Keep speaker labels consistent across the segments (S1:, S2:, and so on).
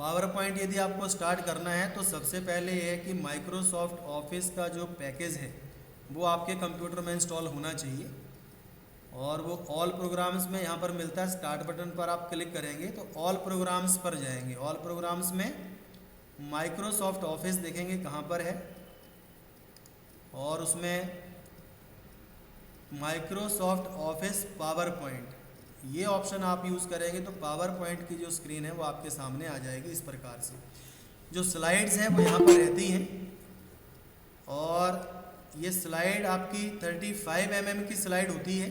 S1: Power point यदि आपको start करना है तो सबसे पहले ये है कि माइक्रोसॉफ्ट ऑफिस का जो पैकेज है वो आपके कंप्यूटर में इंस्टॉल होना चाहिए, और वो ऑल प्रोग्राम्स में यहाँ पर मिलता है। स्टार्ट बटन पर आप क्लिक करेंगे तो ऑल प्रोग्राम्स पर जाएंगे। ऑल प्रोग्राम्स में माइक्रोसॉफ्ट ऑफिस देखेंगे कहाँ पर है, और उसमें माइक्रोसॉफ्ट ऑफिस पावर पॉइंट ये ऑप्शन आप यूज़ करेंगे तो पावर पॉइंट की जो स्क्रीन है वो आपके सामने आ जाएगी। इस प्रकार से जो स्लाइड्स हैं वो यहाँ पर रहती हैं, और ये स्लाइड आपकी 35 mm की स्लाइड होती है।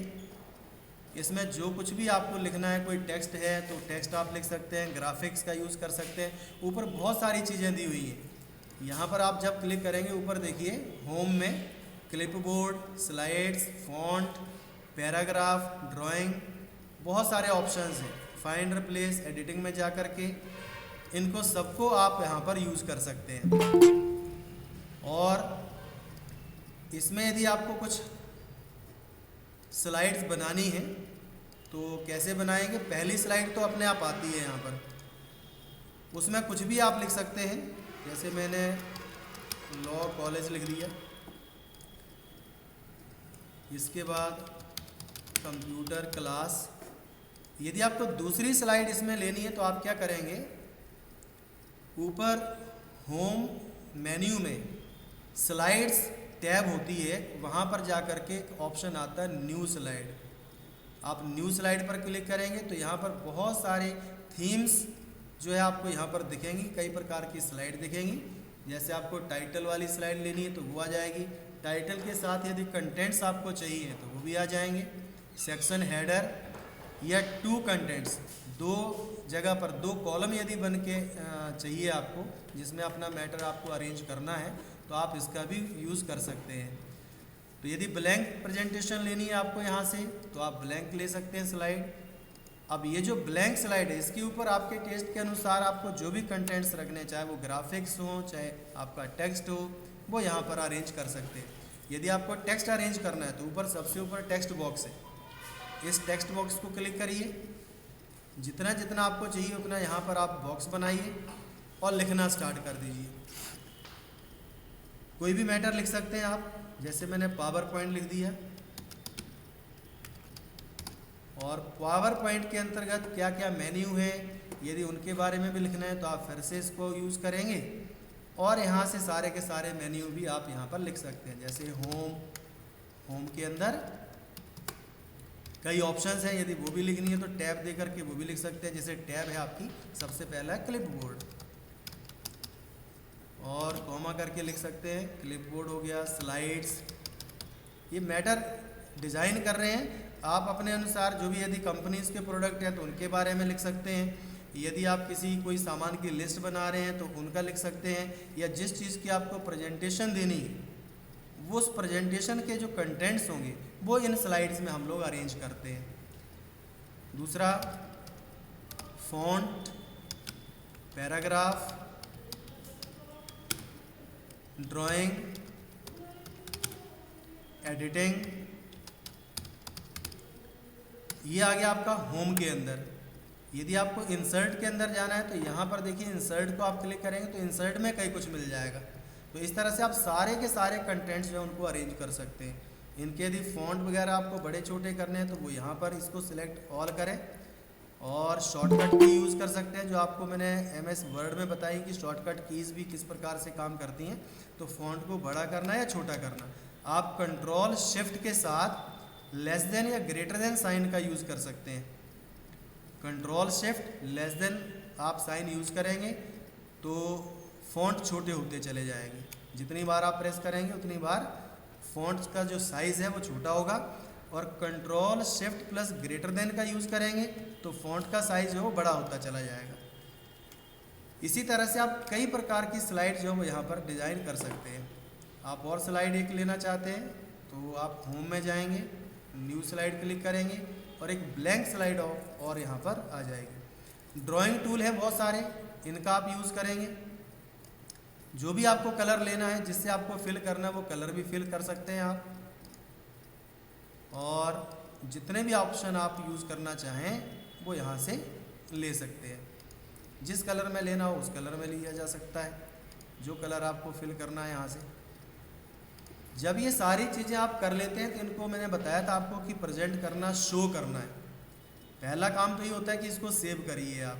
S1: इसमें जो कुछ भी आपको लिखना है, कोई टेक्स्ट है तो टेक्स्ट आप लिख सकते हैं, ग्राफिक्स का यूज़ कर सकते हैं। ऊपर बहुत सारी चीज़ें दी हुई हैं। यहाँ पर आप जब क्लिक करेंगे ऊपर देखिए होम में clipboard, slides, font, paragraph, drawing, बहुत सारे ऑप्शंस हैं। फाइंड रिप्लेस, एडिटिंग में जा कर के इनको सबको आप यहाँ पर यूज़ कर सकते हैं। और इसमें यदि आपको कुछ स्लाइड्स बनानी है तो कैसे बनाएंगे, पहली स्लाइड तो अपने आप आती है यहाँ पर, उसमें कुछ भी आप लिख सकते हैं। जैसे मैंने लॉ कॉलेज लिख दिया, इसके बाद कंप्यूटर क्लास। यदि आपको दूसरी स्लाइड इसमें लेनी है तो आप क्या करेंगे, ऊपर होम मेन्यू में स्लाइड्स टैब होती है, वहाँ पर जा कर के एक ऑप्शन आता है न्यू स्लाइड। आप न्यू स्लाइड पर क्लिक करेंगे तो यहाँ पर बहुत सारे थीम्स जो है आपको यहाँ पर दिखेंगी, कई प्रकार की स्लाइड दिखेंगी। जैसे आपको टाइटल वाली स्लाइड लेनी है तो वो आ जाएगी, टाइटल के साथ यदि कंटेंट्स आपको चाहिए तो वो भी आ जाएंगे। सेक्शन हेडर या टू कंटेंट्स, दो जगह पर दो कॉलम यदि बन के चाहिए आपको, जिसमें अपना मैटर आपको अरेंज करना है तो आप इसका भी यूज़ कर सकते हैं। तो यदि ब्लैंक प्रेजेंटेशन लेनी है आपको यहाँ से तो आप ब्लैंक ले सकते हैं स्लाइड। अब ये जो ब्लैंक स्लाइड है इसके ऊपर आपके टेस्ट के अनुसार आपको जो भी कंटेंट्स रखने, चाहे वो ग्राफिक्स हो चाहे आपका टेक्स्ट हो, वो यहाँ पर अरेंज कर सकते हैं। यदि आपको टेक्स्ट अरेंज करना है तो ऊपर सबसे ऊपर टेक्स्ट बॉक्स है, इस टेक्स्ट बॉक्स को क्लिक करिए। जितना जितना आपको चाहिए उतना यहाँ पर आप बॉक्स बनाइए और लिखना स्टार्ट कर दीजिए। कोई भी मैटर लिख सकते हैं आप, जैसे मैंने पावर पॉइंट लिख दिया। और पावर पॉइंट के अंतर्गत क्या क्या मेन्यू है यदि उनके बारे में भी लिखना है तो आप फिर से इसको यूज़ करेंगे, और यहाँ से सारे के सारे मेन्यू भी आप यहाँ पर लिख सकते हैं। जैसे होम के अंदर कई ऑप्शंस हैं, यदि वो भी लिखनी है तो टैब दे करके वो भी लिख सकते हैं। जैसे टैब है आपकी, सबसे पहला है क्लिपबोर्ड, और कॉमा करके लिख सकते हैं, क्लिपबोर्ड हो गया। स्लाइड्स, ये मैटर डिज़ाइन कर रहे हैं आप अपने अनुसार, जो भी यदि कंपनीज़ के प्रोडक्ट हैं तो उनके बारे में लिख सकते हैं। यदि आप किसी कोई सामान की लिस्ट बना रहे हैं तो उनका लिख सकते हैं, या जिस चीज़ की आपको प्रेजेंटेशन देनी है वो उस प्रेजेंटेशन के जो कंटेंट्स होंगे वो इन स्लाइड्स में हम लोग अरेंज करते हैं। दूसरा फॉन्ट, पैराग्राफ, ड्राइंग, एडिटिंग, ये आ गया आपका होम के अंदर। यदि आपको इंसर्ट के अंदर जाना है तो यहाँ पर देखिए इंसर्ट को आप क्लिक करेंगे तो इंसर्ट में कई कुछ मिल जाएगा। तो इस तरह से आप सारे के सारे कंटेंट्स जो है उनको अरेंज कर सकते हैं। इनके यदि फॉन्ट वगैरह आपको बड़े छोटे करने हैं तो वो यहाँ पर इसको सिलेक्ट ऑल करें, और शॉर्टकट की यूज़ कर सकते हैं जो आपको मैंने MS वर्ड में बताई कि शॉर्टकट कीज़ भी किस प्रकार से काम करती हैं। तो फॉन्ट को बड़ा करना या छोटा करना, आप कंट्रोल शिफ्ट के साथ लेस देन या ग्रेटर देन साइन का यूज़ कर सकते हैं। कंट्रोल शिफ्ट लेस देन आप साइन यूज़ करेंगे तो फ़ॉन्ट छोटे होते चले जाएंगे। जितनी बार आप प्रेस करेंगे उतनी बार फ़ॉन्ट का जो साइज़ है वो छोटा होगा, और control shift plus greater than का यूज़ करेंगे तो फ़ॉन्ट का साइज़ जो है वो बड़ा होता चला जाएगा। इसी तरह से आप कई प्रकार की स्लाइड जो है वो यहाँ पर डिज़ाइन कर सकते हैं। आप और स्लाइड एक लेना चाहते हैं तो आप होम में जाएंगे, न्यू स्लाइड क्लिक करेंगे और एक ब्लैंक स्लाइड और यहाँ पर आ जाएगी। ड्राइंग टूल है बहुत सारे, इनका आप यूज़ करेंगे। जो भी आपको कलर लेना है, जिससे आपको फिल करना है वो कलर भी फिल कर सकते हैं आप, और जितने भी ऑप्शन आप यूज़ करना चाहें वो यहाँ से ले सकते हैं। जिस कलर में लेना हो उस कलर में लिया जा सकता है, जो कलर आपको फिल करना है यहाँ से। जब ये सारी चीज़ें आप कर लेते हैं तो इनको मैंने बताया था आपको कि प्रेजेंट करना, शो करना है। पहला काम तो ये होता है कि इसको सेव करिए आप।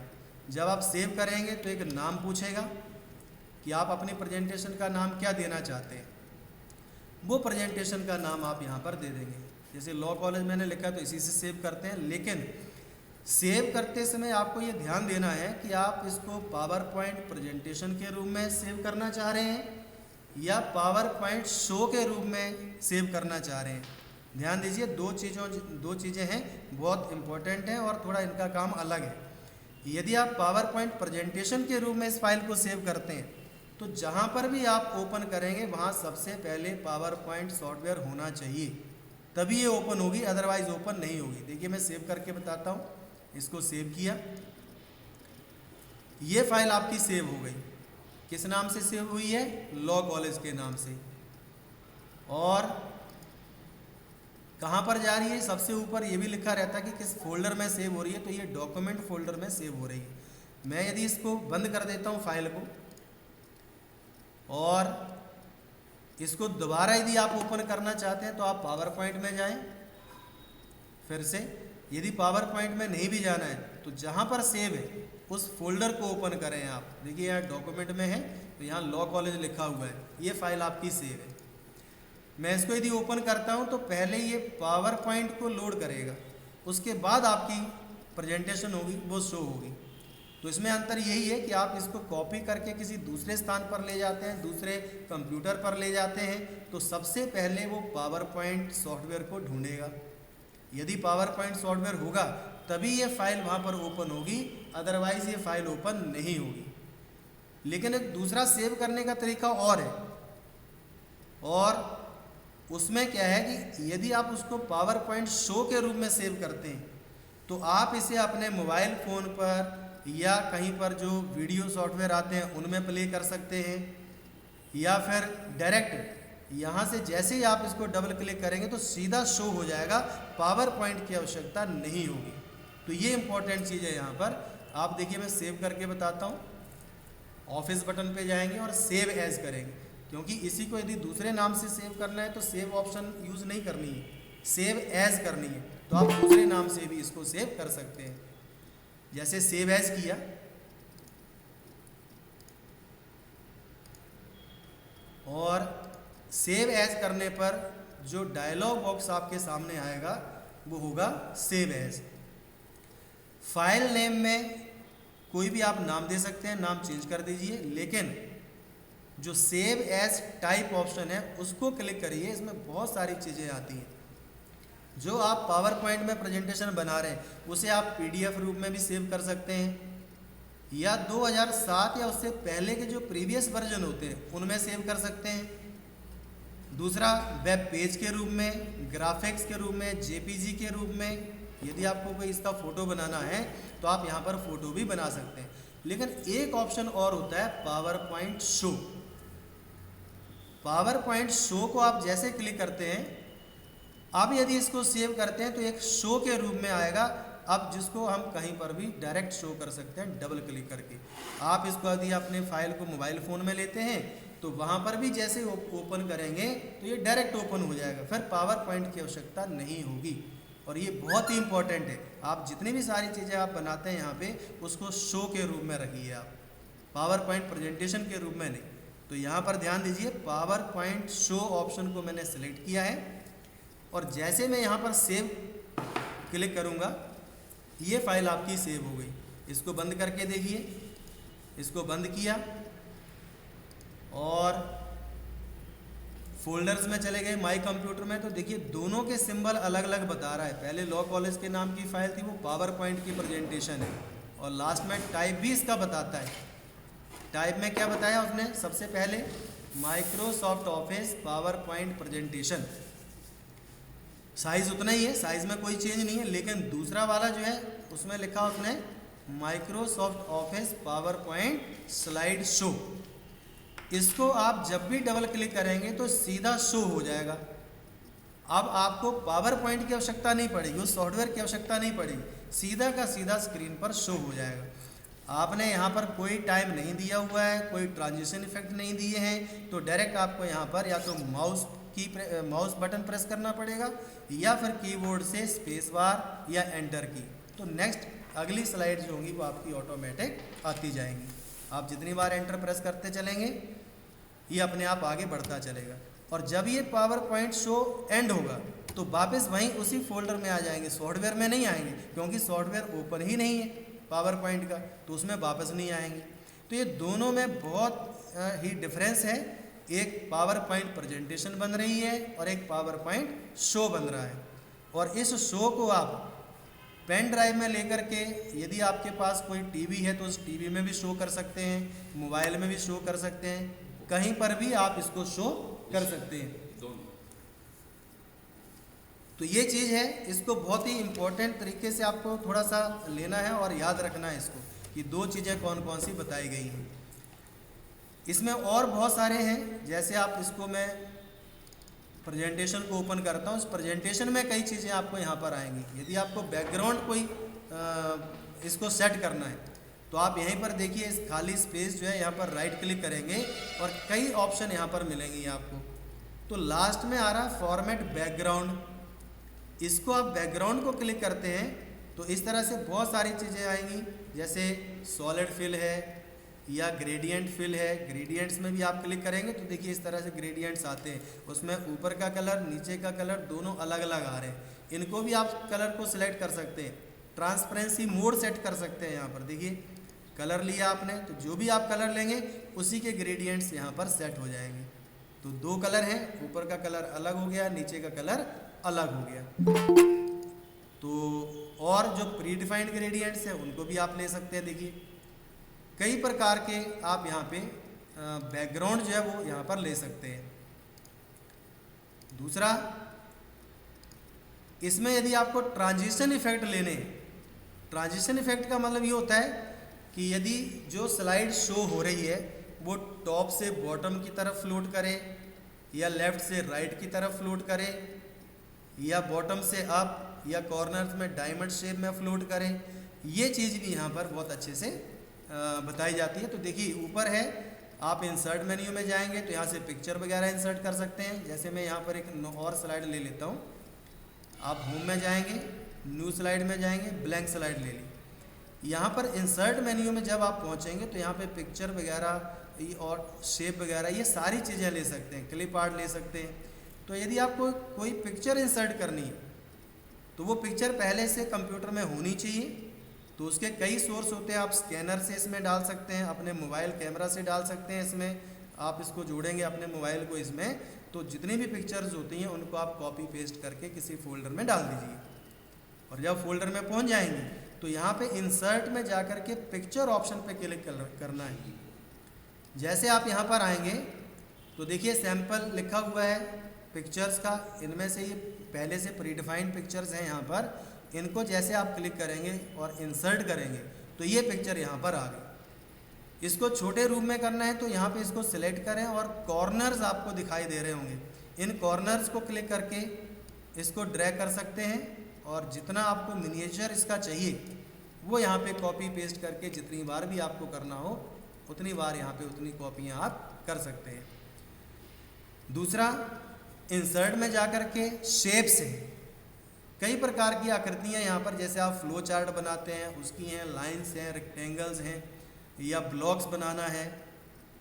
S1: जब आप सेव करेंगे तो एक नाम पूछेगा कि आप अपनी प्रेजेंटेशन का नाम क्या देना चाहते हैं। वो प्रेजेंटेशन का नाम आप यहाँ पर दे देंगे। जैसे लॉ कॉलेज मैंने लिखा तो इसी से सेव करते हैं, लेकिन सेव करते समय आपको ये ध्यान देना है कि आप इसको पावर पॉइंट प्रेजेंटेशन के रूप में सेव करना चाह रहे हैं या पावर पॉइंट शो के रूप में सेव करना चाह रहे हैं। ध्यान दीजिए, दो चीज़ें हैं, बहुत इम्पोर्टेंट हैं और थोड़ा इनका काम अलग है। यदि आप पावर पॉइंट प्रेजेंटेशन के रूप में इस फाइल को सेव करते हैं तो जहाँ पर भी आप ओपन करेंगे वहाँ सबसे पहले पावर पॉइंट सॉफ्टवेयर होना चाहिए, तभी ये ओपन होगी, अदरवाइज ओपन नहीं होगी। देखिए मैं सेव करके बताता हूँ। इसको सेव किया, ये फाइल आपकी सेव हो गई। किस नाम से सेव हुई है? लॉ कॉलेज के नाम से। और कहाँ पर जा रही है? सबसे ऊपर ये भी लिखा रहता है कि किस फोल्डर में सेव हो रही है, तो ये डॉक्यूमेंट फोल्डर में सेव हो रही है। मैं यदि इसको बंद कर देता हूँ फाइल को और इसको दोबारा यदि आप ओपन करना चाहते हैं तो आप पावर पॉइंट में जाएं। फिर से यदि पावर पॉइंट में नहीं भी जाना है तो जहाँ पर सेव है उस फोल्डर को ओपन करें आप। देखिए यहाँ डॉक्यूमेंट में है तो यहाँ लॉ कॉलेज लिखा हुआ है, ये फाइल आपकी सेव है। मैं इसको यदि ओपन करता हूँ तो पहले ये पावर पॉइंट को लोड करेगा, उसके बाद आपकी प्रेजेंटेशन होगी वो शो होगी। तो इसमें अंतर यही है कि आप इसको कॉपी करके किसी दूसरे स्थान पर ले जाते हैं, दूसरे कंप्यूटर पर ले जाते हैं, तो सबसे पहले वो पावर पॉइंट सॉफ्टवेयर को ढूंढेगा। यदि पावर पॉइंट सॉफ्टवेयर होगा तभी ये फाइल वहाँ पर ओपन होगी, अदरवाइज ये फाइल ओपन नहीं होगी। लेकिन एक दूसरा सेव करने का तरीका और है, और उसमें क्या है कि यदि आप उसको पावर पॉइंट शो के रूप में सेव करते हैं तो आप इसे अपने मोबाइल फ़ोन पर या कहीं पर जो वीडियो सॉफ्टवेयर आते हैं उनमें प्ले कर सकते हैं, या फिर डायरेक्ट यहाँ से जैसे ही आप इसको डबल क्लिक करेंगे तो सीधा शो हो जाएगा, पावर पॉइंट की आवश्यकता नहीं होगी। तो ये इंपॉर्टेंट चीज़ है यहाँ पर। आप देखिए मैं सेव करके बताता हूँ। ऑफिस बटन पे जाएंगे और सेव एज करेंगे, क्योंकि इसी को यदि दूसरे नाम से सेव करना है तो सेव ऑप्शन यूज़ नहीं करनी है, सेव एज करनी है। तो आप दूसरे नाम से भी इसको सेव कर सकते हैं। जैसे सेव एज किया और सेव एज करने पर जो डायलॉग बॉक्स आपके सामने आएगा वो होगा सेव एज। फाइल नेम में कोई भी आप नाम दे सकते हैं, नाम चेंज कर दीजिए, लेकिन जो सेव एज टाइप ऑप्शन है उसको क्लिक करिए। इसमें बहुत सारी चीज़ें आती हैं। जो आप पावर पॉइंट में प्रेजेंटेशन बना रहे हैं उसे आप पीडीएफ रूप में भी सेव कर सकते हैं, या 2007 या उससे पहले के जो प्रीवियस वर्जन होते हैं उनमें सेव कर सकते हैं। दूसरा वेब पेज के रूप में, ग्राफिक्स के रूप में, जेपीजी के रूप में। यदि आपको कोई इसका फ़ोटो बनाना है तो आप यहाँ पर फ़ोटो भी बना सकते हैं। लेकिन एक ऑप्शन और होता है power point show. Power point show को आप जैसे क्लिक करते हैं, अब यदि इसको सेव करते हैं तो एक शो के रूप में आएगा, अब जिसको हम कहीं पर भी डायरेक्ट शो कर सकते हैं डबल क्लिक करके। आप इसको यदि अपने फाइल को मोबाइल फ़ोन में लेते हैं तो वहाँ पर भी जैसे ओपन करेंगे तो ये डायरेक्ट ओपन हो जाएगा, फिर पावर पॉइंट की आवश्यकता नहीं होगी। और ये बहुत ही इंपॉर्टेंट है। आप जितनी भी सारी चीज़ें आप बनाते हैं यहाँ पे उसको शो के रूप में रखिए आप, पावर पॉइंट प्रेजेंटेशन के रूप में नहीं। तो यहाँ पर ध्यान दीजिए, पावर पॉइंट शो ऑप्शन को मैंने सेलेक्ट किया है और जैसे मैं यहाँ पर सेव क्लिक करूँगा ये फाइल आपकी सेव हो गई। इसको बंद करके देखिए, इसको बंद किया और फोल्डर्स में चले गए माई कंप्यूटर में, तो देखिए दोनों के सिंबल अलग अलग बता रहा है। पहले लॉ कॉलेज के नाम की फ़ाइल थी, वो पावर पॉइंट की प्रेजेंटेशन है, और लास्ट में टाइप भी इसका बताता है। टाइप में क्या बताया उसने? सबसे पहले Microsoft office power point presentation. Size उतना ही है, साइज़ में कोई चेंज नहीं है, लेकिन दूसरा वाला जो है उसमें लिखा उसने Microsoft office power point slide show. इसको आप जब भी डबल क्लिक करेंगे तो सीधा शो हो जाएगा। अब आपको पावर पॉइंट की आवश्यकता नहीं पड़ेगी, उस सॉफ्टवेयर की आवश्यकता नहीं पड़ेगी, सीधा का सीधा स्क्रीन पर शो हो जाएगा। आपने यहाँ पर कोई टाइम नहीं दिया हुआ है, कोई ट्रांजिशन इफेक्ट नहीं दिए हैं, तो डायरेक्ट आपको यहाँ पर या तो माउस बटन प्रेस करना पड़ेगा या फिर कीबोर्ड से स्पेस बार या एंटर की। तो नेक्स्ट अगली स्लाइड जो होंगी वो आपकी ऑटोमेटिक आती जाएंगी। आप जितनी बार एंटर प्रेस करते चलेंगे ये अपने आप आगे बढ़ता चलेगा, और जब ये पावर पॉइंट शो एंड होगा तो वापस वहीं उसी फोल्डर में आ जाएंगे, सॉफ्टवेयर में नहीं आएंगे, क्योंकि सॉफ्टवेयर ओपन ही नहीं है पावर पॉइंट का, तो उसमें वापस नहीं आएंगे। तो ये दोनों में बहुत ही डिफरेंस है, एक पावर पॉइंट प्रेजेंटेशन बन रही है और एक पावर पॉइंट शो बन रहा है। और इस शो को आप पेन ड्राइव में लेकर के, यदि आपके पास कोई टीवी है तो उस टीवी में भी शो कर सकते हैं, मोबाइल में भी शो कर सकते हैं, कहीं पर भी आप इसको शो कर सकते हैं। तो ये चीज़ है, इसको बहुत ही इम्पोर्टेंट तरीके से आपको थोड़ा सा लेना है और याद रखना है इसको, कि दो चीज़ें कौन कौन सी बताई गई हैं। इसमें और बहुत सारे हैं, जैसे आप इसको मैं प्रेजेंटेशन को ओपन करता हूँ, इस प्रेजेंटेशन में कई चीज़ें आपको यहाँ पर आएंगी। यदि आपको बैकग्राउंड कोई इसको सेट करना है तो आप यहीं पर देखिए, इस खाली स्पेस जो है यहाँ पर राइट क्लिक करेंगे और कई ऑप्शन यहाँ पर मिलेंगे आपको। तो लास्ट में आ रहा है फॉर्मेट बैकग्राउंड, इसको आप बैकग्राउंड को क्लिक करते हैं तो इस तरह से बहुत सारी चीज़ें आएंगी, जैसे सॉलिड फिल है या ग्रेडियंट फिल है। ग्रेडियंट्स में भी आप क्लिक करेंगे तो देखिए इस तरह से ग्रेडियंट्स आते हैं, उसमें ऊपर का कलर नीचे का कलर दोनों अलग अलग आ रहे हैं। इनको भी आप कलर को सिलेक्ट कर सकते हैं, ट्रांसपेरेंसी मोड सेट कर सकते हैं। यहाँ पर देखिए कलर लिया आपने, तो जो भी आप कलर लेंगे उसी के ग्रेडियंट्स यहाँ पर सेट हो जाएंगे। तो दो कलर हैं, ऊपर का कलर अलग हो गया, नीचे का कलर अलग हो गया। तो और जो प्री डिफाइंड ग्रेडियंट्स हैं उनको भी आप ले सकते हैं। देखिए कई प्रकार के आप यहाँ पे बैकग्राउंड जो है वो यहाँ पर ले सकते हैं। दूसरा, इसमें यदि आपको ट्रांजिशन इफेक्ट लेने हैं, ट्रांजिशन इफेक्ट का मतलब ये होता है कि यदि जो स्लाइड शो हो रही है वो टॉप से बॉटम की तरफ फ्लोट करे, या लेफ्ट से राइट की तरफ फ्लोट करे, या बॉटम से अप, या कॉर्नर्स में डायमंड शेप में फ्लोट करे, ये चीज़ भी यहाँ पर बहुत अच्छे से बताई जाती है। तो देखिए ऊपर है, आप इंसर्ट मेन्यू में जाएंगे तो यहाँ से पिक्चर वगैरह इंसर्ट कर सकते हैं। जैसे मैं यहाँ पर एक और स्लाइड ले लेता हूँ, आप होम में जाएंगे, न्यू स्लाइड में जाएंगे, ब्लैंक स्लाइड ले ली। यहाँ पर इंसर्ट मेन्यू में जब आप पहुँचेंगे तो यहाँ पे पिक्चर वगैरह और शेप वगैरह ये सारी चीज़ें ले सकते हैं, क्लिप आर्ट ले सकते हैं। तो यदि आपको कोई पिक्चर इंसर्ट करनी है तो वो पिक्चर पहले से कंप्यूटर में होनी चाहिए, तो उसके कई सोर्स होते हैं। आप स्कैनर से इसमें डाल सकते हैं, अपने मोबाइल कैमरा से डाल सकते हैं, इसमें आप इसको जोड़ेंगे अपने मोबाइल को इसमें, तो जितनी भी पिक्चर्स होती हैं उनको आप कॉपी पेस्ट करके किसी फोल्डर में डाल दीजिए। और जब फोल्डर में पहुंच जाएंगे तो यहाँ पे इंसर्ट में जाकर के पिक्चर ऑप्शन पे क्लिक करना है। जैसे आप यहाँ पर आएंगे तो देखिए सैंपल लिखा हुआ है पिक्चर्स का, इनमें से ये पहले से प्रीडिफाइंड पिक्चर्स हैं यहाँ पर। इनको जैसे आप क्लिक करेंगे और इंसर्ट करेंगे तो ये पिक्चर यहाँ पर आ गई। इसको छोटे रूप में करना है तो यहाँ पे इसको सिलेक्ट करें और कॉर्नर्स आपको दिखाई दे रहे होंगे, इन कॉर्नर्स को क्लिक करके इसको ड्रैग कर सकते हैं, और जितना आपको मिनिएचर इसका चाहिए वो यहाँ पे कॉपी पेस्ट करके जितनी बार भी आपको करना हो उतनी बार यहाँ पे उतनी कॉपियाँ आप कर सकते हैं। दूसरा, इंसर्ट में जाकर के शेप्स हैं, कई प्रकार की आकृतियाँ यहाँ पर, जैसे आप फ्लो चार्ट बनाते हैं उसकी हैं, लाइंस हैं, रेक्टेंगल्स हैं, या ब्लॉक्स बनाना है,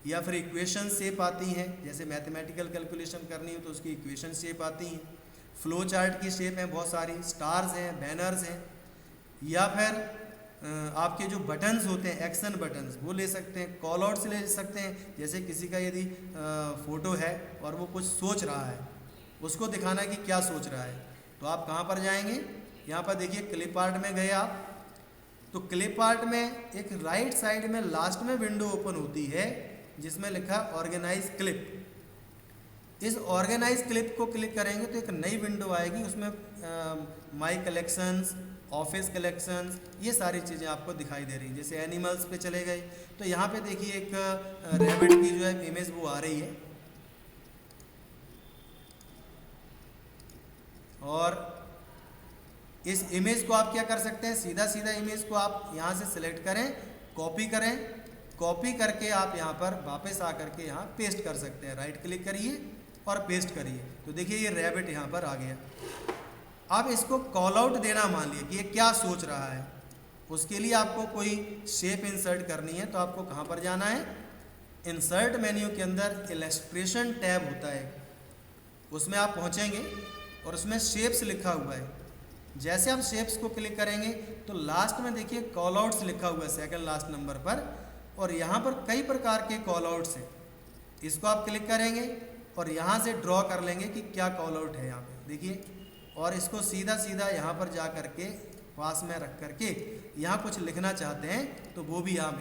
S1: या फिर इक्वेशन शेप आती हैं, जैसे मैथमेटिकल कैलकुलेशन करनी हो तो उसकी इक्वेशन शेप आती हैं। फ्लो चार्ट की शेप हैं बहुत सारी, स्टार्स हैं, बैनर्स हैं, या फिर आपके जो बटन्स होते हैं एक्शन बटन्स वो ले सकते हैं, कॉल आउट्स ले सकते हैं। जैसे किसी का यदि फ़ोटो है और वो कुछ सोच रहा है, उसको दिखाना कि क्या सोच रहा है, तो आप कहाँ पर जाएंगे, यहाँ पर देखिए क्लिप आर्ट में गए आप, तो क्लिप आर्ट में एक राइट साइड में लास्ट में विंडो ओपन होती है जिसमें लिखा ऑर्गेनाइज क्लिप। इस ऑर्गेनाइज क्लिप को क्लिक करेंगे तो एक नई विंडो आएगी, उसमें माई कलेक्शंस, ऑफिस कलेक्शंस, ये सारी चीज़ें आपको दिखाई दे रही हैं। जैसे एनिमल्स पे चले गए तो यहाँ पे देखिए एक रैबिट की जो है इमेज वो आ रही है, और इस इमेज को आप क्या कर सकते हैं, सीधा सीधा इमेज को आप यहाँ से सिलेक्ट करें, कॉपी करें, कॉपी करके आप यहाँ पर वापस आकर के यहाँ पेस्ट कर सकते हैं। राइट क्लिक करिए और पेस्ट करिए, तो देखिए ये रैबिट यहाँ पर आ गया। अब इसको कॉल आउट देना, मान लिया कि ये क्या सोच रहा है, उसके लिए आपको कोई शेप इंसर्ट करनी है, तो आपको कहाँ पर जाना है, इंसर्ट मेन्यू के अंदर इलस्ट्रेशन टैब होता है, उसमें आप पहुँचेंगे और उसमें शेप्स लिखा हुआ है। जैसे आप शेप्स को क्लिक करेंगे तो लास्ट में देखिए कॉल आउट्स लिखा हुआ है सेकंड लास्ट नंबर पर, और यहाँ पर कई प्रकार के कॉल आउट्स हैं। इसको आप क्लिक करेंगे और यहाँ से ड्रॉ कर लेंगे कि क्या कॉल आउट है यहाँ पे देखिए, और इसको सीधा सीधा यहाँ पर जा करके पास में रख करके यहाँ कुछ लिखना चाहते हैं तो वो भी आप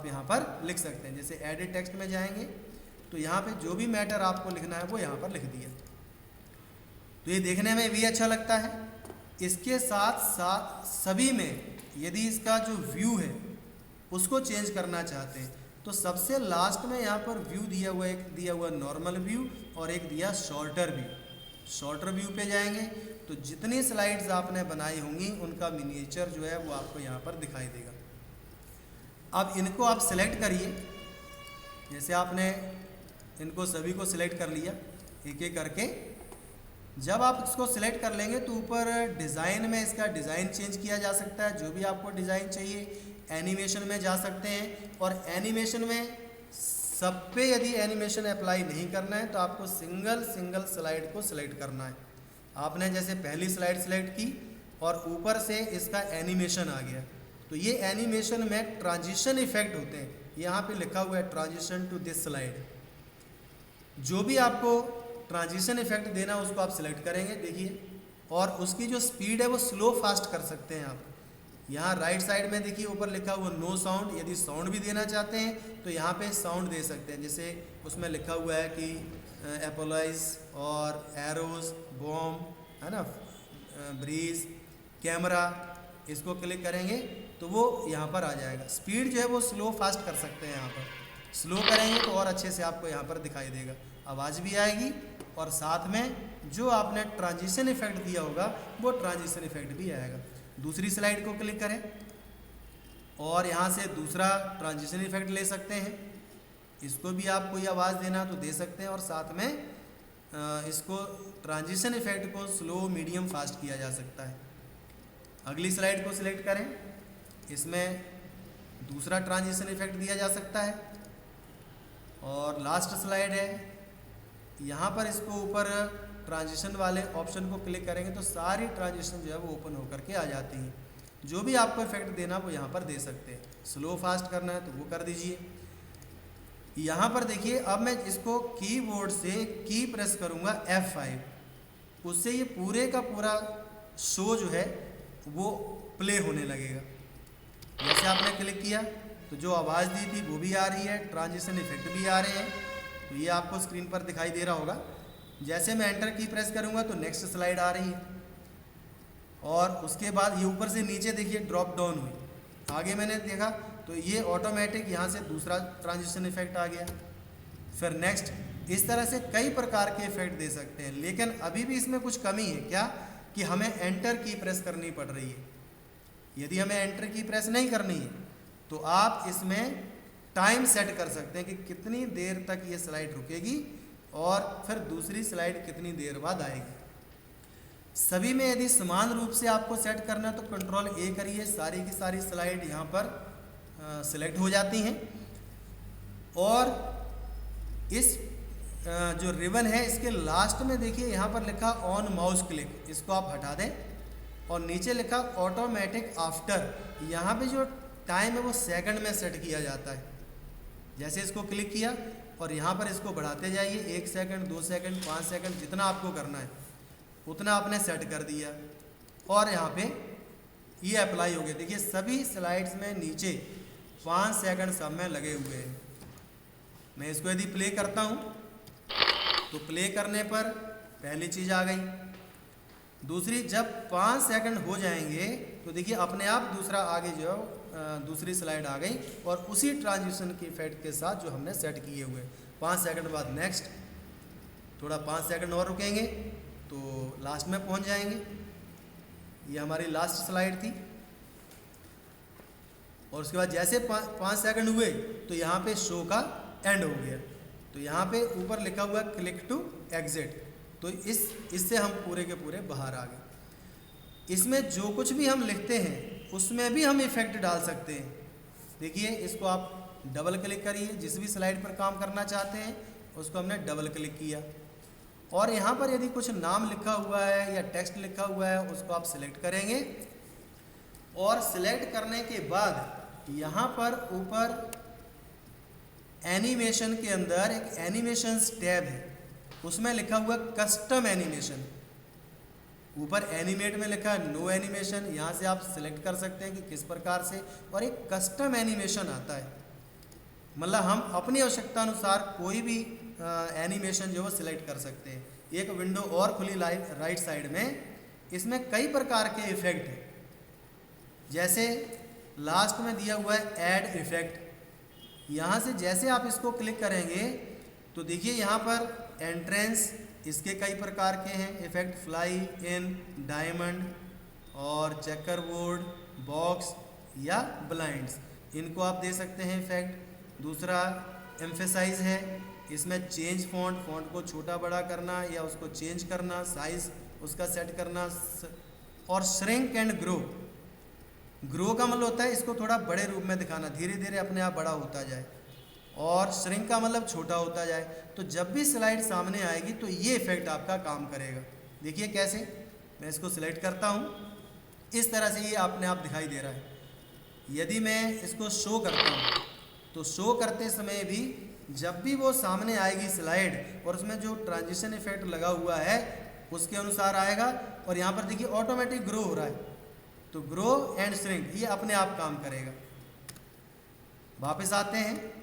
S1: यहाँ पर लिख सकते हैं। जैसे एडिट टेक्स्ट में जाएंगे तो यहाँ पे जो भी मैटर आपको लिखना है वो यहाँ पर लिख दिया, तो ये देखने में भी अच्छा लगता है। इसके साथ साथ सभी में यदि इसका जो व्यू है उसको चेंज करना चाहते हैं तो सबसे लास्ट में यहाँ पर व्यू दिया हुआ, एक दिया हुआ नॉर्मल व्यू और एक दिया शॉर्टर व्यू। शॉर्टर व्यू पे जाएंगे तो जितनी स्लाइड्स आपने बनाई होंगी उनका मिनिएचर जो है वो आपको यहाँ पर दिखाई देगा। अब इनको आप सिलेक्ट करिए, जैसे आपने इनको सभी को सिलेक्ट कर लिया एक एक करके। जब आप इसको सिलेक्ट कर लेंगे तो ऊपर डिज़ाइन में इसका डिज़ाइन चेंज किया जा सकता है, जो भी आपको डिज़ाइन चाहिए। एनिमेशन में जा सकते हैं, और एनिमेशन में सब पे यदि एनिमेशन अप्लाई नहीं करना है तो आपको सिंगल स्लाइड को सिलेक्ट करना है। आपने जैसे पहली स्लाइड सिलेक्ट की और ऊपर से इसका एनिमेशन आ गया, तो ये एनिमेशन में ट्रांजिशन इफेक्ट होते हैं, यहाँ पे लिखा हुआ है ट्रांजिशन टू दिस स्लाइड। जो भी आपको ट्रांजिशन इफेक्ट देना उसको आप सिलेक्ट करेंगे देखिए, और उसकी जो स्पीड है वो स्लो फास्ट कर सकते हैं आप। यहाँ राइट साइड में देखिए ऊपर लिखा हुआ नो साउंड, यदि साउंड भी देना चाहते हैं तो यहाँ पे साउंड दे सकते हैं। जैसे उसमें लिखा हुआ है कि एपोलाइज और एरोज बॉम्ब है ना, ब्रीज, कैमरा, इसको क्लिक करेंगे तो वो यहाँ पर आ जाएगा। स्पीड जो है वो स्लो फास्ट कर सकते हैं, यहाँ पर स्लो करेंगे तो और अच्छे से आपको यहाँ पर दिखाई देगा, आवाज़ भी आएगी और साथ में जो आपने ट्रांजिशन इफेक्ट दिया होगा वो ट्रांजिशन इफेक्ट भी आएगा। दूसरी स्लाइड को क्लिक करें और यहाँ से दूसरा ट्रांजिशन इफेक्ट ले सकते हैं। इसको भी आप कोई आवाज़ देना तो दे सकते हैं, और साथ में इसको ट्रांजिशन इफेक्ट को स्लो मीडियम फास्ट किया जा सकता है। अगली स्लाइड को सिलेक्ट करें, इसमें दूसरा ट्रांजिशन इफेक्ट दिया जा सकता है। और लास्ट स्लाइड है, यहाँ पर इसको ऊपर ट्रांजिशन वाले ऑप्शन को क्लिक करेंगे तो सारी ट्रांजिशन जो है वो ओपन होकर के आ जाती हैं। जो भी आपको इफेक्ट देना वो यहाँ पर दे सकते हैं। स्लो फास्ट करना है तो वो कर दीजिए। यहाँ पर देखिए, अब मैं इसको कीबोर्ड से की प्रेस करूँगा F5, उससे ये पूरे का पूरा शो जो है वो प्ले होने लगेगा। जैसे आपने क्लिक किया तो जो आवाज़ दी थी वो भी आ रही है, ट्रांजिशन इफेक्ट भी आ रहे हैं, तो ये आपको स्क्रीन पर दिखाई दे रहा होगा। जैसे मैं एंटर की प्रेस करूँगा तो नेक्स्ट स्लाइड आ रही है, और उसके बाद ये ऊपर से नीचे देखिए ड्रॉप डाउन हुई। आगे मैंने देखा तो ये ऑटोमेटिक यहाँ से दूसरा ट्रांजिशन इफेक्ट आ गया, फिर नेक्स्ट। इस तरह से कई प्रकार के इफेक्ट दे सकते हैं, लेकिन अभी भी इसमें कुछ कमी है। क्या कि हमें एंटर की प्रेस करनी पड़ रही है। यदि हमें एंटर की प्रेस नहीं करनी है तो आप इसमें टाइम सेट कर सकते हैं कि कितनी देर तक ये स्लाइड रुकेगी और फिर दूसरी स्लाइड कितनी देर बाद आएगी। सभी में यदि समान रूप से आपको सेट करना है तो कंट्रोल A करिए, सारी की सारी स्लाइड यहाँ पर सिलेक्ट हो जाती हैं। और इस जो रिबन है इसके लास्ट में देखिए यहाँ पर लिखा ऑन माउस क्लिक, इसको आप हटा दें, और नीचे लिखा ऑटोमेटिक आफ्टर, यहाँ पे जो टाइम है वो सेकंड में सेट किया जाता है। जैसे इसको क्लिक किया और यहाँ पर इसको बढ़ाते जाइए, 1 सेकंड, 2 सेकंड, 5 सेकंड, जितना आपको करना है उतना आपने सेट कर दिया, और यहाँ पे ये अप्लाई हो गया। देखिए सभी स्लाइड्स में नीचे 5 सेकंड सब में लगे हुए हैं। मैं इसको यदि प्ले करता हूँ तो प्ले करने पर पहली चीज़ आ गई। दूसरी, जब 5 सेकंड हो जाएंगे तो देखिए अपने आप दूसरा आगे जो दूसरी स्लाइड आ गई, और उसी ट्रांजिशन के इफेक्ट के साथ जो हमने सेट किए हुए। 5 सेकंड बाद नेक्स्ट, थोड़ा 5 सेकंड और रुकेंगे तो लास्ट में पहुंच जाएंगे। ये हमारी लास्ट स्लाइड थी। और उसके बाद जैसे 5 सेकंड हुए तो यहाँ पे शो का एंड हो गया। तो यहाँ पे ऊपर लिखा हुआ है क्लिक टू एग्जिट, तो इससे हम पूरे के पूरे बाहर आ गए। इसमें जो कुछ भी हम लिखते हैं उसमें भी हम इफ़ेक्ट डाल सकते हैं। देखिए इसको आप डबल क्लिक करिए, जिस भी स्लाइड पर काम करना चाहते हैं उसको हमने डबल क्लिक किया, और यहाँ पर यदि कुछ नाम लिखा हुआ है या टेक्स्ट लिखा हुआ है उसको आप सिलेक्ट करेंगे, और सिलेक्ट करने के बाद यहाँ पर ऊपर एनिमेशन के अंदर एक एनिमेशंस टैब है, उसमें लिखा हुआ कस्टम एनिमेशन। ऊपर एनिमेट में लिखा है नो एनिमेशन, यहाँ से आप सिलेक्ट कर सकते हैं कि किस प्रकार से, और एक कस्टम एनिमेशन आता है, मतलब हम अपनी आवश्यकता अनुसार कोई भी एनिमेशन जो है सिलेक्ट कर सकते हैं। एक विंडो और खुली राइट साइड में, इसमें कई प्रकार के इफ़ेक्ट हैं। जैसे लास्ट में दिया हुआ है ऐड इफ़ेक्ट, यहाँ से जैसे आप इसको क्लिक करेंगे तो देखिए यहाँ पर एंट्रेंस, इसके कई प्रकार के हैं इफ़ेक्ट, फ्लाई इन, डायमंड और चेकर बोर्ड, बॉक्स या ब्लाइंड्स, इनको आप दे सकते हैं इफ़ेक्ट। दूसरा एम्फेसाइज है, इसमें चेंज फॉन्ट, फॉन्ट को छोटा बड़ा करना या उसको चेंज करना, साइज उसका सेट करना। और श्रिंक एंड ग्रो, ग्रो का मतलब होता है इसको थोड़ा बड़े रूप में दिखाना, धीरे धीरे अपने आप बड़ा होता जाए, और श्रिंक का मतलब छोटा होता जाए। तो जब भी स्लाइड सामने आएगी तो ये इफ़ेक्ट आपका काम करेगा। देखिए कैसे, मैं इसको सिलेक्ट करता हूँ, इस तरह से ये अपने आप दिखाई दे रहा है। यदि मैं इसको शो करता हूँ तो शो करते समय भी जब भी वो सामने आएगी स्लाइड और उसमें जो ट्रांजिशन इफेक्ट लगा हुआ है उसके अनुसार आएगा। और यहाँ पर देखिए ऑटोमेटिक ग्रो हो रहा है, तो ग्रो एंड श्रिंक ये अपने आप काम करेगा। वापस आते हैं,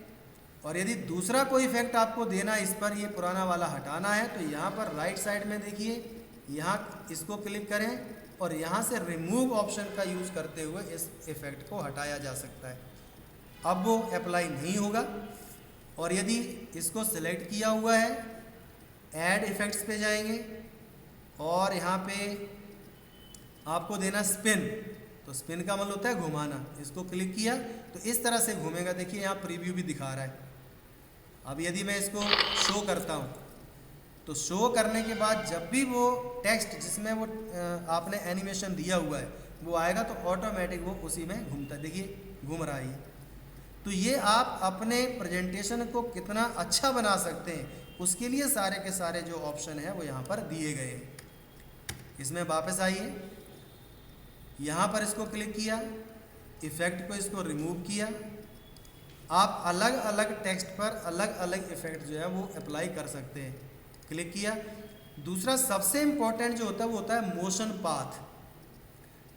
S1: और यदि दूसरा कोई इफेक्ट आपको देना, इस पर ये पुराना वाला हटाना है, तो यहाँ पर राइट साइड में देखिए, यहाँ इसको क्लिक करें और यहाँ से रिमूव ऑप्शन का यूज़ करते हुए इस इफेक्ट को हटाया जा सकता है। अब वो अप्लाई नहीं होगा। और यदि इसको सिलेक्ट किया हुआ है, ऐड इफेक्ट्स पे जाएंगे और यहाँ पे आपको देना स्पिन, तो स्पिन का मतलब होता है घुमाना। इसको क्लिक किया तो इस तरह से घूमेगा। देखिए यहाँ प्रीव्यू भी दिखा रहा है। अब यदि मैं इसको शो करता हूँ तो शो करने के बाद जब भी वो टेक्स्ट जिसमें वो आपने एनिमेशन दिया हुआ है वो आएगा तो ऑटोमेटिक वो उसी में घूमता है। देखिए घूम रहा है ये। तो ये आप अपने प्रेजेंटेशन को कितना अच्छा बना सकते हैं उसके लिए सारे के सारे जो ऑप्शन है वो यहाँ पर दिए गए हैं। इसमें वापस आइए, यहाँ पर इसको क्लिक किया, इफ़ेक्ट को इसको रिमूव किया। आप अलग अलग टेक्स्ट पर अलग अलग इफ़ेक्ट जो है वो अप्लाई कर सकते हैं। क्लिक किया। दूसरा सबसे इम्पोर्टेंट जो होता है वो होता है मोशन पाथ।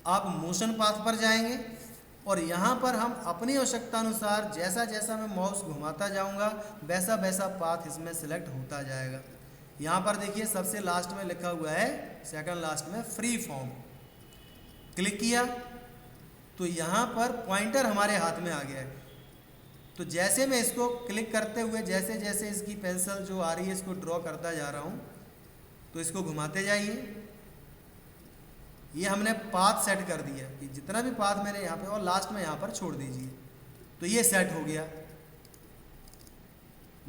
S1: आप मोशन पाथ पर जाएंगे और यहाँ पर हम अपनी आवश्यकता अनुसार जैसा जैसा मैं माउस घुमाता जाऊँगा वैसा वैसा पाथ इसमें सिलेक्ट होता जाएगा। यहाँ पर देखिए सबसे लास्ट में लिखा हुआ है, सेकंड लास्ट में, फ्री फॉर्म। क्लिक किया तो यहाँ पर पॉइंटर हमारे हाथ में आ गया है। तो जैसे मैं इसको क्लिक करते हुए जैसे जैसे इसकी पेंसिल जो आ रही है इसको ड्रॉ करता जा रहा हूँ, तो इसको घुमाते जाइए। ये हमने पाथ सेट कर दिया कि जितना भी पाथ मैंने यहाँ पे, और लास्ट में यहाँ पर छोड़ दीजिए, तो ये सेट हो गया।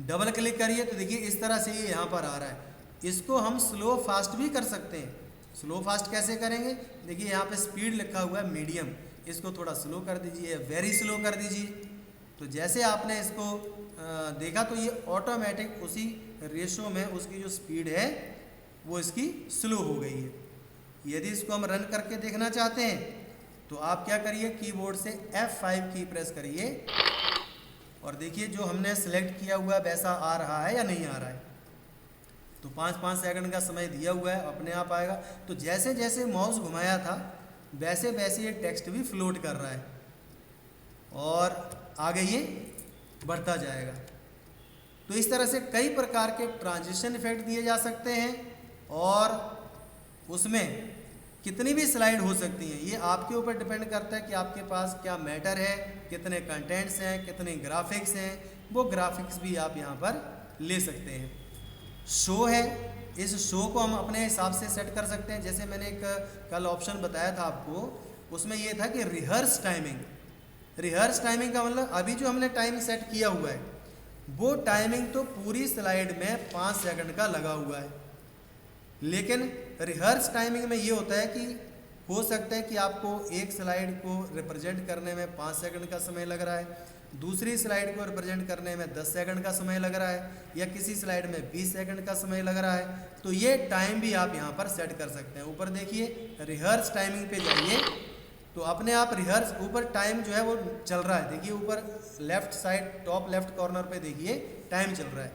S1: डबल क्लिक करिए तो देखिए इस तरह से ये यहाँ पर आ रहा है। इसको हम स्लो फास्ट भी कर सकते हैं। स्लो फास्ट कैसे करेंगे? देखिए यहाँ पे स्पीड लिखा हुआ है मीडियम, इसको थोड़ा स्लो कर दीजिए, वेरी स्लो कर दीजिए। तो जैसे आपने इसको देखा तो ये ऑटोमेटिक उसी रेशो में उसकी जो स्पीड है वो इसकी स्लो हो गई है। यदि इसको हम रन करके देखना चाहते हैं तो आप क्या करिए, कीबोर्ड से F5 की प्रेस करिए और देखिए जो हमने सेलेक्ट किया हुआ है वैसा आ रहा है या नहीं आ रहा है। तो 5-5 सेकंड का समय दिया हुआ है, अपने आप आएगा। तो जैसे जैसे माउस घुमाया था वैसे वैसे ये टेक्स्ट भी फ्लोट कर रहा है और आगे ये बढ़ता जाएगा। तो इस तरह से कई प्रकार के ट्रांजिशन इफेक्ट दिए जा सकते हैं और उसमें कितनी भी स्लाइड हो सकती हैं। ये आपके ऊपर डिपेंड करता है कि आपके पास क्या मैटर है, कितने कंटेंट्स हैं, कितने ग्राफिक्स हैं। वो ग्राफिक्स भी आप यहाँ पर ले सकते हैं। शो है, इस शो को हम अपने हिसाब से सेट कर सकते हैं। जैसे मैंने एक कल ऑप्शन बताया था आपको, उसमें ये था कि रिहर्स टाइमिंग। रिहर्स टाइमिंग का मतलब अभी जो हमने टाइम सेट किया हुआ है वो टाइमिंग तो पूरी स्लाइड में 5 सेकंड का लगा हुआ है, लेकिन रिहर्स टाइमिंग में ये होता है कि हो सकता है कि आपको एक स्लाइड को रिप्रेजेंट करने में 5 सेकंड का समय लग रहा है, दूसरी स्लाइड को रिप्रेजेंट करने में 10 सेकंड का समय लग रहा है, या किसी स्लाइड में 20 सेकंड का समय लग रहा है। तो ये टाइम भी आप यहाँ पर सेट कर सकते हैं। ऊपर देखिए रिहर्स टाइमिंग पे जाइए तो अपने आप रिहर्स ऊपर टाइम जो है वो चल रहा है। देखिए ऊपर left side top left corner पे देखिए टाइम चल रहा है।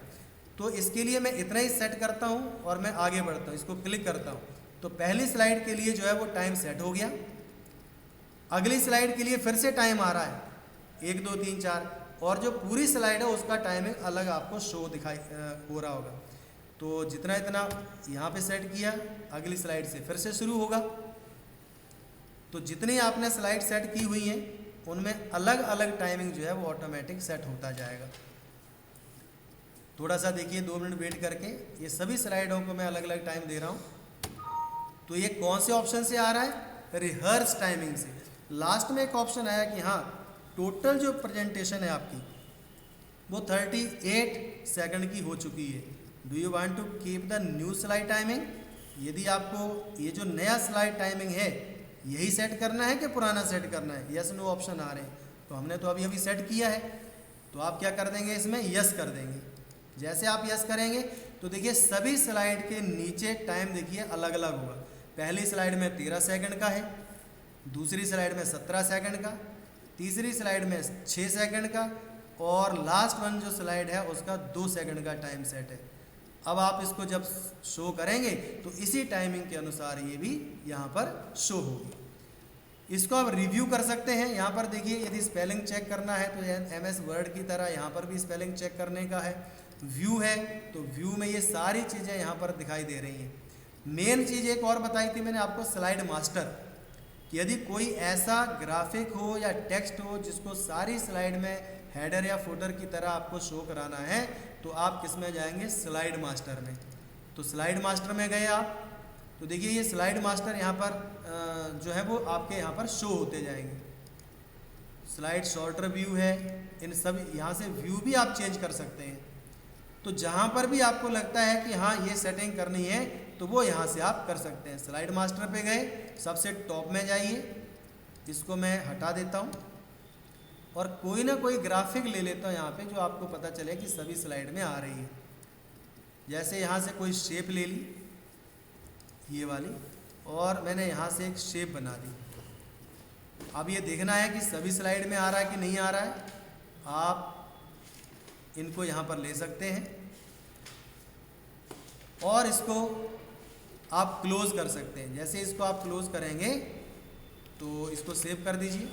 S1: तो इसके लिए मैं इतना ही सेट करता हूँ और मैं आगे बढ़ता हूँ, इसको क्लिक करता हूँ तो पहली स्लाइड के लिए जो है वो टाइम सेट हो गया। अगली स्लाइड के लिए फिर से टाइम आ रहा है 1 2 3 4, और जो पूरी स्लाइड है उसका टाइमिंग अलग आपको शो दिखाई हो रहा होगा। तो जितना इतना यहाँ पे सेट किया, अगली स्लाइड से फिर से शुरू होगा। तो जितनी आपने स्लाइड सेट की हुई हैं उनमें अलग अलग टाइमिंग जो है वो ऑटोमेटिक सेट होता जाएगा। थोड़ा सा देखिए 2 मिनट वेट करके, ये सभी स्लाइडों को मैं अलग अलग टाइम दे रहा हूँ। तो ये कौन से ऑप्शन से आ रहा है? रिहर्स टाइमिंग से। लास्ट में एक ऑप्शन आया कि हाँ टोटल जो प्रेजेंटेशन है आपकी वो 38 सेकंड की हो चुकी है। Do you want to keep the new slide timing? यदि आपको ये जो नया स्लाइड टाइमिंग है यही सेट करना है कि पुराना सेट करना है, यस नो ऑप्शन आ रहे हैं। तो हमने तो अभी सेट किया है, तो आप क्या कर देंगे इसमें यस कर देंगे। जैसे आप यस करेंगे तो देखिए सभी स्लाइड के नीचे टाइम देखिए अलग अलग होगा। पहली स्लाइड में 13 सेकंड का है, दूसरी स्लाइड में 17 सेकंड का, तीसरी स्लाइड में 6 सेकंड का, और लास्ट वन जो स्लाइड है उसका 2 सेकंड का टाइम सेट है। अब आप इसको जब शो करेंगे तो इसी टाइमिंग के अनुसार ये भी यहाँ पर शो होगी। इसको आप रिव्यू कर सकते हैं। यहाँ पर देखिए यदि स्पेलिंग चेक करना है तो MS वर्ड की तरह यहाँ पर भी स्पेलिंग चेक करने का है। व्यू है तो व्यू में ये सारी चीज़ें यहाँ पर दिखाई दे रही हैं। मेन चीज़ एक और बताई थी मैंने आपको, स्लाइड मास्टर, कि यदि कोई ऐसा ग्राफिक हो या टेक्स्ट हो जिसको सारी स्लाइड में हेडर या फुटर की तरह आपको शो कराना है तो आप किस में जाएंगे? स्लाइड मास्टर में। तो स्लाइड मास्टर में गए आप तो देखिए ये स्लाइड मास्टर यहाँ पर जो है वो आपके यहाँ पर शो होते जाएंगे। स्लाइड शॉर्टर व्यू है, इन सब यहाँ से व्यू भी आप चेंज कर सकते हैं। तो जहाँ पर भी आपको लगता है कि हाँ ये सेटिंग करनी है तो वो यहाँ से आप कर सकते हैं। स्लाइड मास्टर पे गए, सबसे टॉप में जाइए, इसको मैं हटा देता हूँ और कोई ना कोई ग्राफिक ले लेता हूँ यहाँ पे जो आपको पता चले कि सभी स्लाइड में आ रही है। जैसे यहाँ से कोई शेप ले ली ये वाली, और मैंने यहाँ से एक शेप बना दी। अब ये देखना है कि सभी स्लाइड में आ रहा है कि नहीं आ रहा है। आप इनको यहाँ पर ले सकते हैं और इसको आप क्लोज कर सकते हैं। जैसे इसको आप क्लोज करेंगे तो इसको सेव कर दीजिए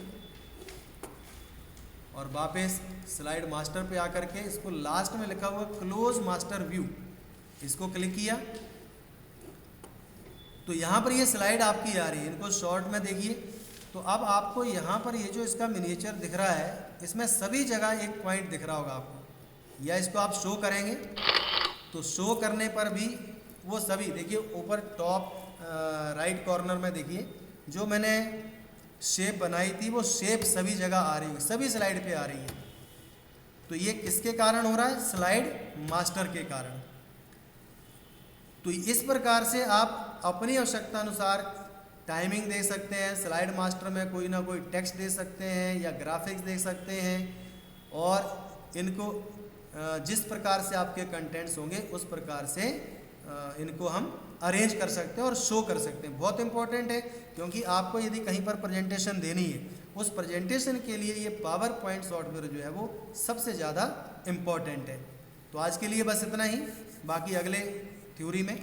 S1: और वापस स्लाइड मास्टर पे आकर के इसको लास्ट में लिखा हुआ क्लोज मास्टर व्यू, इसको क्लिक किया तो यहाँ पर ये स्लाइड आपकी आ रही है। इनको शॉर्ट में देखिए तो अब आपको यहाँ पर ये जो इसका मिनिएचर दिख रहा है इसमें सभी जगह एक पॉइंट दिख रहा होगा आपको, या इसको आप शो करेंगे तो शो करने पर भी वो सभी देखिए ऊपर टॉप राइट कॉर्नर में देखिए जो मैंने शेप बनाई थी वो शेप सभी जगह आ रही है, सभी स्लाइड पे आ रही है। तो ये किसके कारण हो रहा है? स्लाइड मास्टर के कारण। तो इस प्रकार से आप अपनी आवश्यकता अनुसार टाइमिंग दे सकते हैं। स्लाइड मास्टर में कोई ना कोई टेक्स्ट दे सकते हैं या ग्राफिक्स दे सकते हैं और इनको जिस प्रकार से आपके कंटेंट्स होंगे उस प्रकार से इनको हम अरेंज कर सकते हैं और शो कर सकते हैं। बहुत इंपॉर्टेंट है क्योंकि आपको यदि कहीं पर प्रेजेंटेशन देनी है उस प्रेजेंटेशन के लिए ये पावर पॉइंट सॉफ्टवेयर जो है वो सबसे ज़्यादा इम्पॉर्टेंट है। तो आज के लिए बस इतना ही, बाकी अगले थ्योरी में